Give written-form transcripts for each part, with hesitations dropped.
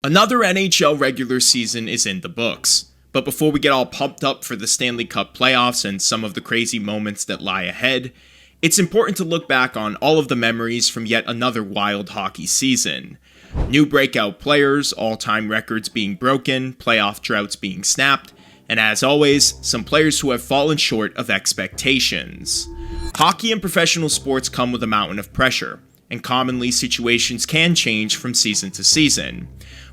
Another NHL regular season is in the books, but before we get all pumped up for the Stanley Cup playoffs and some of the crazy moments that lie ahead, it's important to look back on all of the memories from yet another wild hockey season. New breakout players, all-time records being broken, playoff droughts being snapped, and as always, some players who have fallen short of expectations. Hockey and professional sports come with a mountain of pressure, and commonly situations can change from season to season.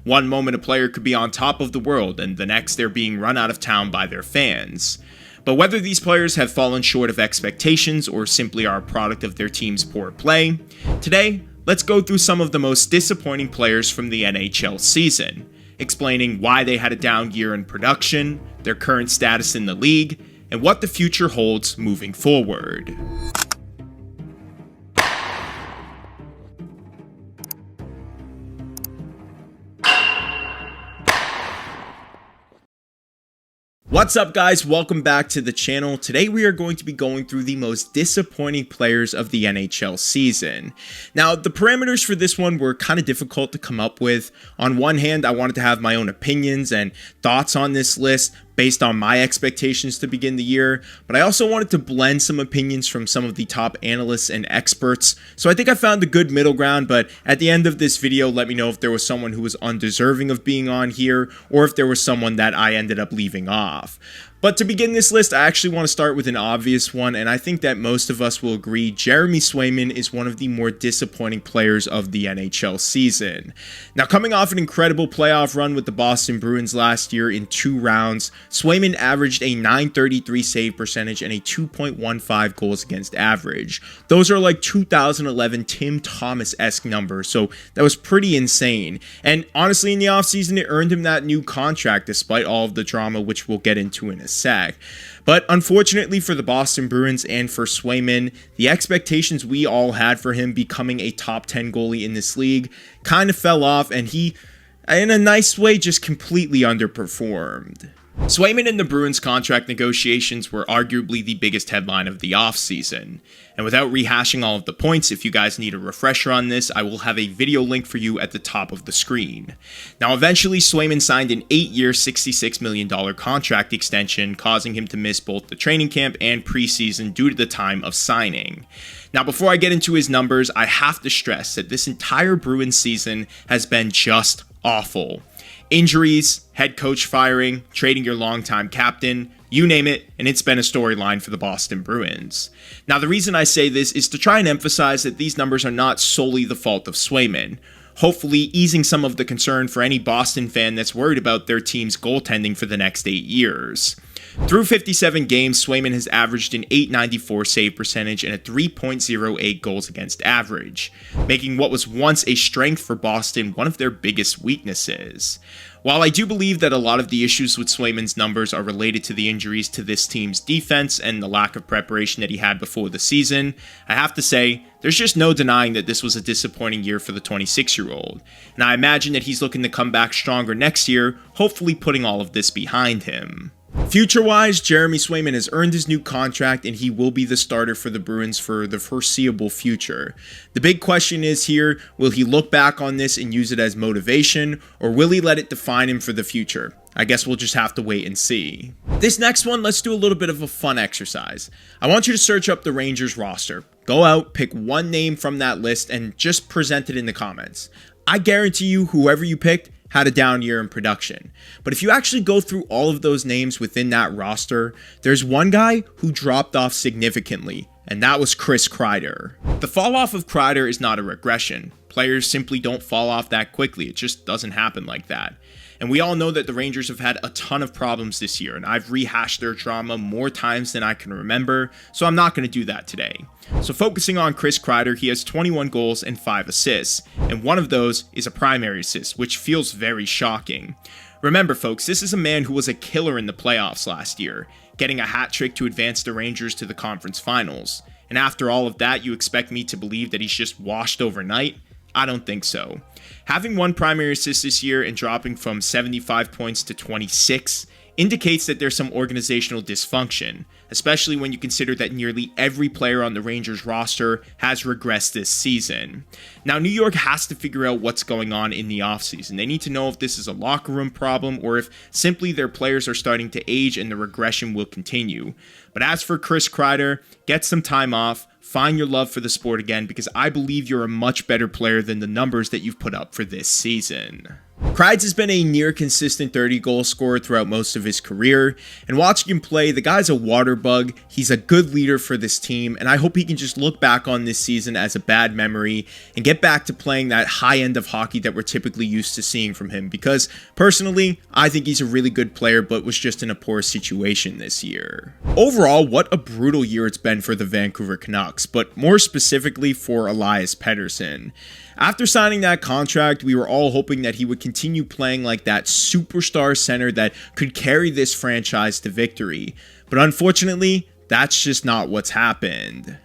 One moment a player could be on top of the world, and the next they're being run out of town by their fans. But whether these players have fallen short of expectations or simply are a product of their team's poor play, today, let's go through some of the most disappointing players from the NHL season, explaining why they had a down year in production, their current status in the league, and what the future holds moving forward. What's up, guys? Welcome back to the channel. Today we are going to be going through the most disappointing players of the NHL season. Now, the parameters for this one were kind of difficult to come up with. On one hand, I wanted to have my own opinions and thoughts on this list based on my expectations to begin the year, but I also wanted to blend some opinions from some of the top analysts and experts. So I think I found a good middle ground, but at the end of this video, let me know if there was someone who was undeserving of being on here, or if there was someone that I ended up leaving off. But to begin this list, I actually want to start with an obvious one, and I think that most of us will agree Jeremy Swayman is one of the more disappointing players of the NHL season. Now, coming off an incredible playoff run with the Boston Bruins last year in 2 rounds, Swayman averaged a .933 save percentage and a 2.15 goals against average. Those are like 2011 Tim Thomas-esque numbers, so that was pretty insane. And honestly, in the offseason, it earned him that new contract despite all of the drama, which we'll get into in a sec. But unfortunately for the Boston Bruins and for Swayman, the expectations we all had for him becoming a top 10 goalie in this league kind of fell off, and he, in a nice way, just completely underperformed. Swayman and the Bruins contract negotiations were arguably the biggest headline of the offseason. And without rehashing all of the points, if you guys need a refresher on this, I will have a video link for you at the top of the screen. Now, eventually, Swayman signed an 8-year, $66 million contract extension, causing him to miss both the training camp and preseason due to the time of signing. Now, before I get into his numbers, I have to stress that this entire Bruins season has been just awful. Injuries, head coach firing, trading your longtime captain, you name it, and it's been a storyline for the Boston Bruins. Now, the reason I say this is to try and emphasize that these numbers are not solely the fault of Swayman, hopefully easing some of the concern for any Boston fan that's worried about their team's goaltending for the next 8 years. Through 57 games, Swayman has averaged an .894 save percentage and a 3.08 goals against average, making what was once a strength for Boston one of their biggest weaknesses. While I do believe that a lot of the issues with Swayman's numbers are related to the injuries to this team's defense and the lack of preparation that he had before the season, I have to say, there's just no denying that this was a disappointing year for the 26-year-old, and I imagine that he's looking to come back stronger next year, hopefully putting all of this behind him. Future-wise, Jeremy Swayman has earned his new contract and he will be the starter for the Bruins for the foreseeable future. The big question is here, will he look back on this and use it as motivation, or will he let it define him for the future? I guess we'll just have to wait and see. This next one, let's do a little bit of a fun exercise. I want you to search up the Rangers roster. Go out, pick one name from that list, and just present it in the comments. I guarantee you, whoever you picked had a down year in production. But if you actually go through all of those names within that roster, there's one guy who dropped off significantly, and that was Kreider. The fall off of Kreider is not a regression. Players simply don't fall off that quickly. It just doesn't happen like that. And we all know that the Rangers have had a ton of problems this year, and I've rehashed their drama more times than I can remember, so I'm not going to do that today. So focusing on Kreider, he has 21 goals and 5 assists, and one of those is a primary assist, which feels very shocking. Remember, folks, this is a man who was a killer in the playoffs last year, getting a hat trick to advance the Rangers to the conference finals. And after all of that, you expect me to believe that he's just washed overnight? I don't think so. Having one primary assist this year and dropping from 75 points to 26 indicates that there's some organizational dysfunction, especially when you consider that nearly every player on the Rangers roster has regressed this season. Now, New York has to figure out what's going on in the offseason. They need to know if this is a locker room problem or if simply their players are starting to age and the regression will continue. But as for Chris Kreider, get some time off, find your love for the sport again, because I believe you're a much better player than the numbers that you've put up for this season. Kreider has been a near consistent 30-goal scorer throughout most of his career, and watching him play, the guy's a water bug. He's a good leader for this team, and I hope he can just look back on this season as a bad memory and get back to playing that high end of hockey that we're typically used to seeing from him, because personally, I think he's a really good player but was just in a poor situation this year. Overall, what a brutal year it's been for the Vancouver Canucks, but more specifically for Elias Pettersson. After signing that contract, we were all hoping that he would continue playing like that superstar center that could carry this franchise to victory. But unfortunately, that's just not what's happened.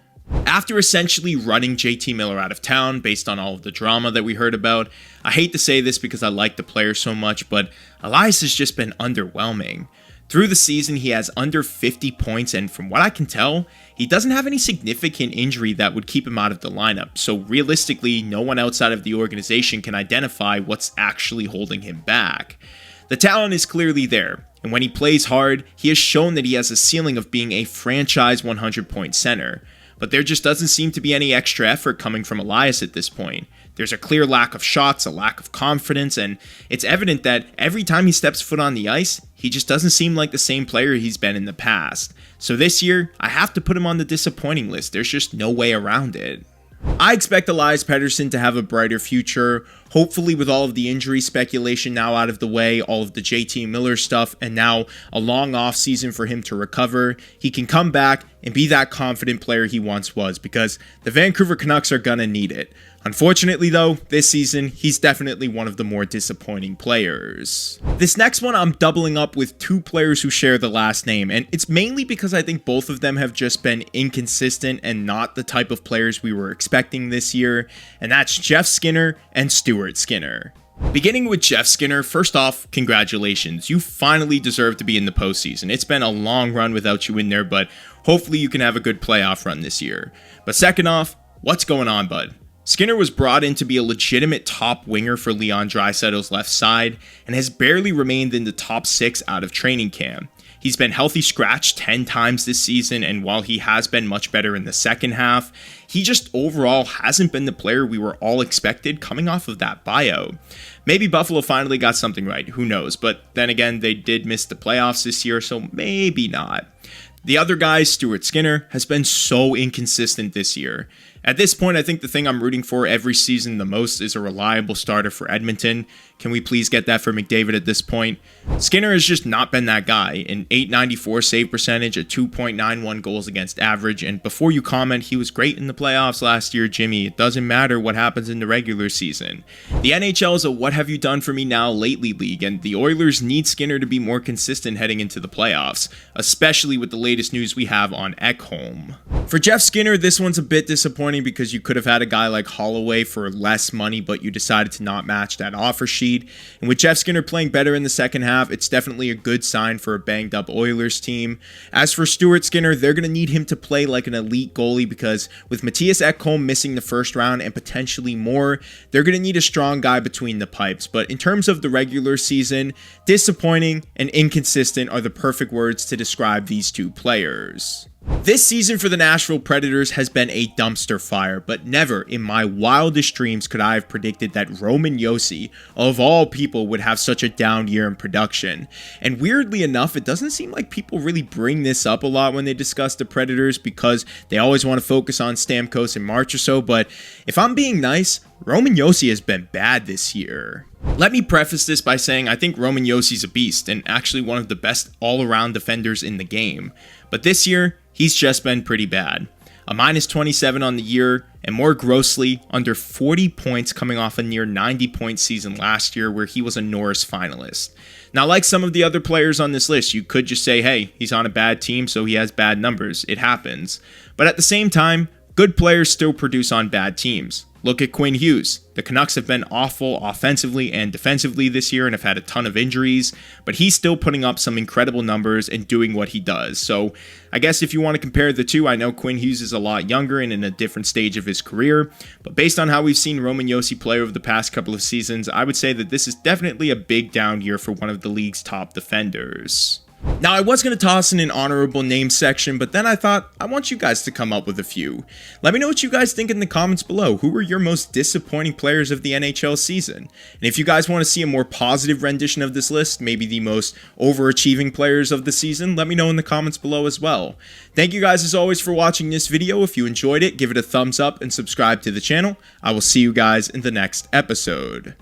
After essentially running JT Miller out of town based on all of the drama that we heard about, I hate to say this because I like the player so much, but Elias has just been underwhelming. Through the season, he has under 50 points, and from what I can tell, he doesn't have any significant injury that would keep him out of the lineup, so realistically, no one outside of the organization can identify what's actually holding him back. The talent is clearly there, and when he plays hard, he has shown that he has a ceiling of being a franchise 100-point center. But there just doesn't seem to be any extra effort coming from Elias at this point. There's a clear lack of shots, a lack of confidence, and it's evident that every time he steps foot on the ice, he just doesn't seem like the same player he's been in the past. So this year, I have to put him on the disappointing list. There's just no way around it. I expect Elias Pettersson to have a brighter future, hopefully with all of the injury speculation now out of the way, all of the JT Miller stuff, and now a long off season for him to recover. He can come back and be that confident player he once was, because the Vancouver Canucks are gonna need it. Unfortunately though, this season, he's definitely one of the more disappointing players. This next one, I'm doubling up with two players who share the last name, and it's mainly because I think both of them have just been inconsistent and not the type of players we were expecting this year, and that's Jeff Skinner and Stuart Skinner. Beginning with Jeff Skinner, first off, congratulations. You finally deserve to be in the postseason. It's been a long run without you in there, but hopefully you can have a good playoff run this year. But second off, what's going on, bud? Skinner was brought in to be a legitimate top winger for Leon Draisaitl's left side and has barely remained in the top 6 out of training camp. He's been healthy scratched 10 times this season, and while he has been much better in the second half, he just overall hasn't been the player we were all expected coming off of that buyout. Maybe Buffalo finally got something right, who knows, but then again, they did miss the playoffs this year, so maybe not. The other guy, Stuart Skinner, has been so inconsistent this year. At this point, I think the thing I'm rooting for every season the most is a reliable starter for Edmonton. Can we please get that for McDavid at this point? Skinner has just not been that guy. An .894 save percentage, a 2.91 goals against average, and before you comment, he was great in the playoffs last year, Jimmy. It doesn't matter what happens in the regular season. The NHL is a what have you done for me now lately league, and the Oilers need Skinner to be more consistent heading into the playoffs, especially with the latest news we have on Ekholm. For Jeff Skinner, this one's a bit disappointing because you could have had a guy like Holloway for less money, but you decided to not match that offer sheet. And with Jeff Skinner playing better in the second half, it's definitely a good sign for a banged up Oilers team. As for Stuart Skinner, they're going to need him to play like an elite goalie, because with Mattias Ekholm missing the first round and potentially more, they're going to need a strong guy between the pipes. But in terms of the regular season, disappointing and inconsistent are the perfect words to describe these two players. This season for the Nashville Predators has been a dumpster fire, but never in my wildest dreams could I have predicted that Roman Josi, of all people, would have such a down year in production. And weirdly enough, it doesn't seem like people really bring this up a lot when they discuss the Predators, because they always want to focus on Stamkos and Marchessault, but if I'm being nice, Roman Josi has been bad this year. Let me preface this by saying I think Roman Josi's a beast and actually one of the best all-around defenders in the game. But this year, he's just been pretty bad. A -27 on the year, and more grossly, under 40 points coming off a near 90-point season last year where he was a Norris finalist. Now, like some of the other players on this list, you could just say, hey, he's on a bad team, so he has bad numbers. It happens. But at the same time, good players still produce on bad teams. Look at Quinn Hughes. The Canucks have been awful offensively and defensively this year and have had a ton of injuries, but he's still putting up some incredible numbers and doing what he does. So I guess if you want to compare the two, I know Quinn Hughes is a lot younger and in a different stage of his career, but based on how we've seen Roman Josi play over the past couple of seasons, I would say that this is definitely a big down year for one of the league's top defenders. Now, I was going to toss in an honorable name section, but then I thought I want you guys to come up with a few. Let me know what you guys think in the comments below. Who were your most disappointing players of the NHL season? And if you guys want to see a more positive rendition of this list, maybe the most overachieving players of the season, let me know in the comments below as well. Thank you guys as always for watching this video. If you enjoyed it, give it a thumbs up and subscribe to the channel. I will see you guys in the next episode.